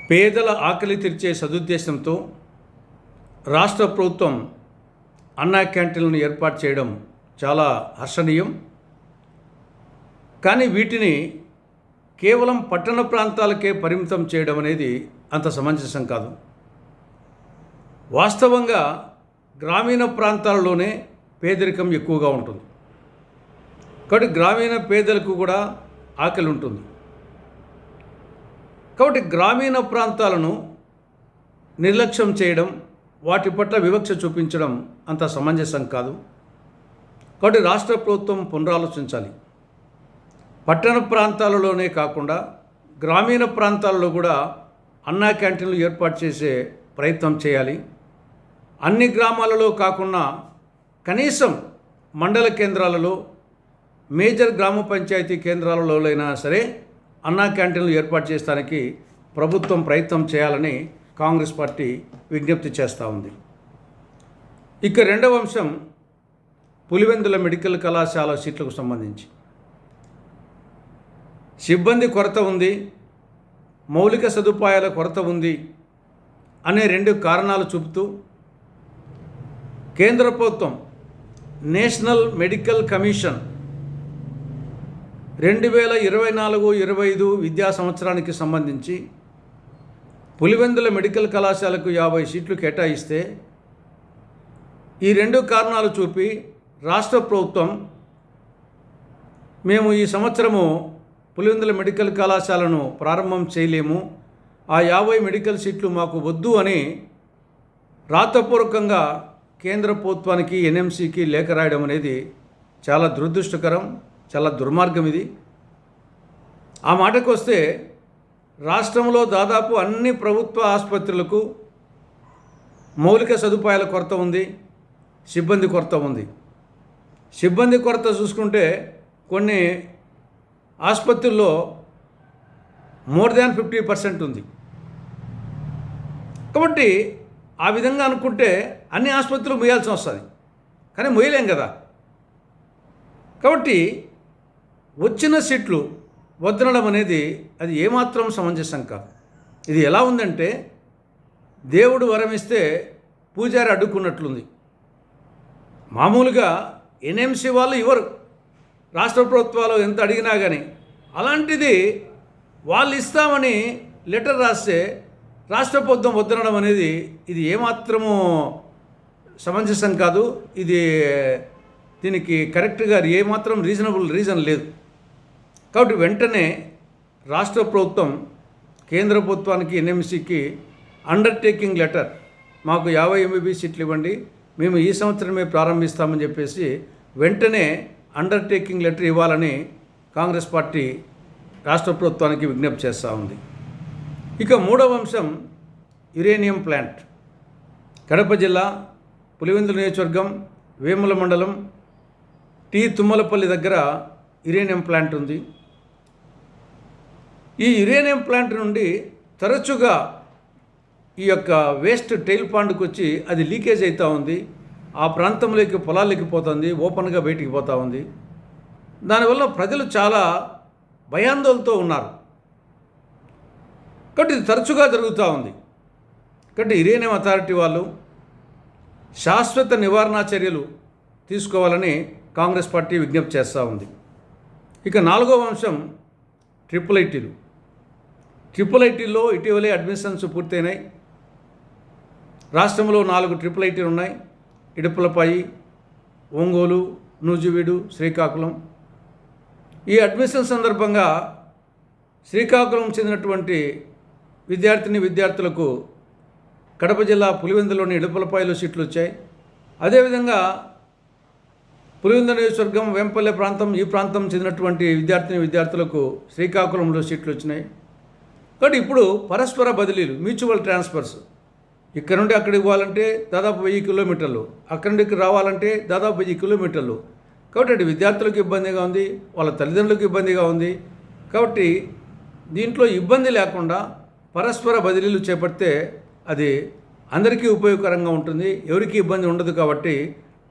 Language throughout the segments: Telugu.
పేదల ఆకలి తీర్చే సదుద్దేశంతో రాష్ట్ర ప్రభుత్వం అన్నా క్యాంటీన్లను ఏర్పాటు చేయడం చాలా హర్షణీయం. కానీ వీటిని కేవలం పట్టణ ప్రాంతాలకే పరిమితం చేయడం అనేది అంత సమంజసం కాదు. వాస్తవంగా గ్రామీణ ప్రాంతాలలోనే పేదరికం ఎక్కువగా ఉంటుంది. కాబట్టి గ్రామీణ పేదలకు కూడా ఆకలి ఉంటుంది. కాబట్టి గ్రామీణ ప్రాంతాలను నిర్లక్ష్యం చేయడం, వాటి పట్ల వివక్ష చూపించడం అంత సమంజసం కాదు. కాబట్టి రాష్ట్ర ప్రభుత్వం పునరాలోచించాలి. పట్టణ ప్రాంతాలలోనే కాకుండా గ్రామీణ ప్రాంతాలలో కూడా అన్నా క్యాంటీన్లు ఏర్పాటు చేసే ప్రయత్నం చేయాలి. అన్ని గ్రామాలలో కాకుండా కనీసం మండల కేంద్రాలలో, మేజర్ గ్రామ పంచాయతీ కేంద్రాలలో అయినా సరే అన్నా క్యాంటీన్లు ఏర్పాటు చేయడానికి ప్రభుత్వం ప్రయత్నం చేయాలని కాంగ్రెస్ పార్టీ విజ్ఞప్తి చేస్తూ ఉంది. ఇక రెండవ అంశం పులివెందుల మెడికల్ కళాశాల సీట్లకు సంబంధించి సిబ్బంది కొరత ఉంది, మౌలిక సదుపాయాల కొరత ఉంది అనే రెండు కారణాలు చూపుతూ కేంద్ర ప్రభుత్వం నేషనల్ మెడికల్ కమిషన్ 2024-25 విద్యా సంవత్సరానికి సంబంధించి పులివెందుల మెడికల్ కళాశాలకు 50 సీట్లు కేటాయిస్తే ఈ రెండు కారణాలు చూపి రాష్ట్ర ప్రభుత్వం మేము ఈ సంవత్సరము పులివెందుల మెడికల్ కళాశాలను ప్రారంభం చేయలేము, ఆ 50 మెడికల్ సీట్లు మాకు వద్దు అని రాతపూర్వకంగా కేంద్ర ప్రభుత్వానికి, ఎన్ఎంసీకి లేఖ రాయడం అనేది చాలా దురదృష్టకరం, చాలా దుర్మార్గం. ఇది ఆ మాటకు వస్తే రాష్ట్రంలో దాదాపు అన్ని ప్రభుత్వ ఆసుపత్రులకు మౌలిక సదుపాయాల కొరత ఉంది, సిబ్బంది కొరత ఉంది. సిబ్బంది కొరత చూసుకుంటే కొన్ని ఆసుపత్రుల్లో మోర్ దాన్ 50% ఉంది. కాబట్టి ఆ విధంగా అనుకుంటే అన్ని ఆసుపత్రులు మూయాల్సి వస్తుంది, కానీ మూయలేం కదా. కాబట్టి వచ్చిన సీట్లు వద్దనడం అనేది అది ఏమాత్రం సమంజసం కాదు. ఇది ఎలా ఉందంటే దేవుడు వరమిస్తే పూజారి అడ్డుకున్నట్లుంది. మామూలుగా ఎన్ఎంసీ వాళ్ళు ఇవ్వరు, రాష్ట్ర ప్రభుత్వాలు ఎంత అడిగినా కానీ. అలాంటిది వాళ్ళు ఇస్తామని లెటర్ రాస్తే రాష్ట్ర ప్రభుత్వం వద్దనడం అనేది ఇది ఏమాత్రము సమంజసం కాదు. ఇది దీనికి కరెక్ట్గా ఏమాత్రం రీజనబుల్ రీజన్ లేదు. కాబట్టి వెంటనే రాష్ట్ర ప్రభుత్వం కేంద్ర ప్రభుత్వానికి, ఎన్ఎంసీకి అండర్టేకింగ్ లెటర్, మాకు 50 ఎంబీబీఎస్ సీట్లు ఇవ్వండి, మేము ఈ సంవత్సరమే ప్రారంభిస్తామని చెప్పేసి వెంటనే అండర్టేకింగ్ లెటర్ ఇవ్వాలని కాంగ్రెస్ పార్టీ రాష్ట్ర ప్రభుత్వానికి విజ్ఞప్తి చేస్తూ ఉంది. ఇక మూడవ అంశం యురేనియం ప్లాంట్. కడప జిల్లా పులివెందుల నియోజకవర్గం వేముల మండలం టీ తుమ్మలపల్లి దగ్గర యురేనియం ప్లాంట్ ఉంది. ఈ యురేనియం ప్లాంట్ నుండి తరచుగా ఈ యొక్క వేస్ట్ టైల్ పాండ్కి వచ్చి అది లీకేజ్ అవుతూ ఉంది. ఆ ప్రాంతంలోకి పొలాల్లోకి పోతుంది, ఓపెన్గా బయటికి పోతూ ఉంది. దానివల్ల ప్రజలు చాలా భయాందోళనతో ఉన్నారు. కాబట్టి ఇది తరచుగా జరుగుతూ ఉంది. కాబట్టి యురేనియం అథారిటీ వాళ్ళు శాశ్వత నివారణ చర్యలు తీసుకోవాలని కాంగ్రెస్ పార్టీ విజ్ఞప్తి చేస్తూ ఉంది. ఇక నాలుగవ అంశం ట్రిపుల్ ఐటీలు. ట్రిపుల్ ఐటీల్లో ఇటీవలే అడ్మిషన్స్ పూర్తయినాయి. రాష్ట్రంలో 4 ట్రిపుల్ ఐటీలు ఉన్నాయి: ఇడుపులపాయి, ఒంగోలు, నూజివీడు, శ్రీకాకుళం. ఈ అడ్మిషన్ సందర్భంగా శ్రీకాకుళం చెందినటువంటి విద్యార్థులకు కడప జిల్లా పులివెందులోని ఇడుపులపాయిలో సీట్లు వచ్చాయి. అదేవిధంగా పులివెందుల నియోజకవర్గం వేంపల్లె ప్రాంతం, ఈ ప్రాంతం చెందినటువంటి విద్యార్థులకు శ్రీకాకుళంలో సీట్లు వచ్చినాయి. కాబట్టి ఇప్పుడు పరస్పర బదిలీలు, మ్యూచువల్ ట్రాన్స్ఫర్స్, ఇక్కడ నుండి అక్కడికి పోవాలంటే దాదాపు 1000 కిలోమీటర్లు, అక్కడి నుండి రావాలంటే దాదాపు 1000 కిలోమీటర్లు. కాబట్టి అటు విద్యార్థులకు ఇబ్బందిగా ఉంది, వాళ్ళ తల్లిదండ్రులకు ఇబ్బందిగా ఉంది. కాబట్టి దీంట్లో ఇబ్బంది లేకుండా పరస్పర బదిలీలు చేపడితే అది అందరికీ ఉపయోగకరంగా ఉంటుంది, ఎవరికీ ఇబ్బంది ఉండదు. కాబట్టి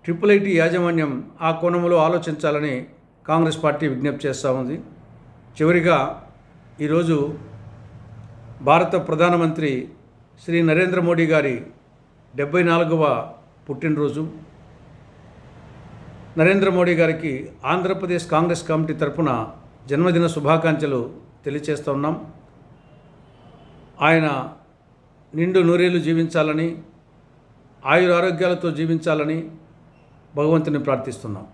ట్రిపుల్ ఐటీ యాజమాన్యం ఆ కోణంలో ఆలోచించాలని కాంగ్రెస్ పార్టీ విజ్ఞప్తి చేస్తూ ఉంది. చివరిగా ఈరోజు భారత ప్రధానమంత్రి శ్రీ నరేంద్ర మోడీ గారి 74వ పుట్టినరోజు. నరేంద్ర మోడీ గారికి ఆంధ్రప్రదేశ్ కాంగ్రెస్ కమిటీ తరఫున జన్మదిన శుభాకాంక్షలు తెలియచేస్తూ ఉన్నాం. ఆయన నిండు నూరేళ్లు జీవించాలని, ఆయురారోగ్యాలతో జీవించాలని భగవంతుని ప్రార్థిస్తున్నాం.